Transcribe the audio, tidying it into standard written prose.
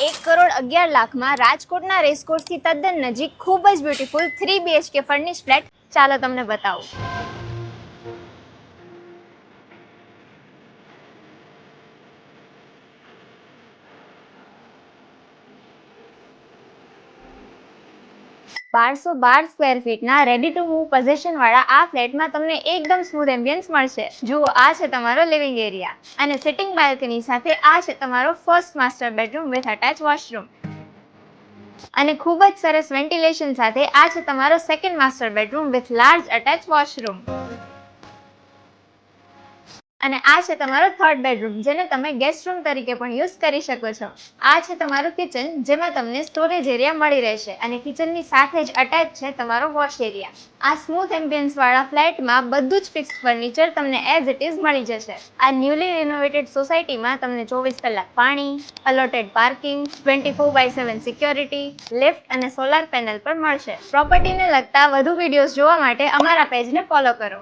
1,11,00,000 રાજકોટના રેસકોર્સથી તદ્દન નજીક ખૂબ જ બ્યુટીફુલ 3 BHK ફર્નિશ ફ્લેટ ચાલો તમને બતાવું. 1212 સ્ક્વેર ફીટના રેડી ટુ મૂવ પોઝિશન વાળા આ ફ્લેટમાં તમને એકદમ સ્મૂથ એમ્બિયન્સ મળશે. જુઓ, આ છે તમારો લિવિંગ એરિયા અને સિટિંગ બાલ્કની સાથે આ છે તમારો first master bedroom with attach washroom. અને ખૂબ જ સરસ વેન્ટિલેશન સાથે આ છે તમારો second master bedroom with large attach washroom. અને આ છે તમારો થર્ડ બેડરૂમ, જેને તમે ગેસ્ટ રૂમ તરીકે પણ યુઝ કરી શકો છો. આ છે તમારું કિચન, જેમાં તમને સ્ટોરેજ એરિયા મળી રહેશે અને કિચનની સાથે જ અટેચ છે તમારો વોશ એરિયા. આ સ્મૂથ એમ્બિયન્સ વાળા ફ્લેટમાં બધું જ ફિક્સ ફર્નિચર તમને એઝ ઇટ ઇઝ મળી જશે. આ ન્યૂલી રિનોવેટેડ સોસાયટીમાં તમને 24 કલાક પાણી, અલોટેડ પાર્કિંગ, 24/7 સિક્યોરિટી, લિફ્ટ અને સોલાર પેનલ પણ મળશે. પ્રોપર્ટીને લગતા વધુ વિડીયોઝ જોવા માટે અમારા પેજને ફોલો કરો.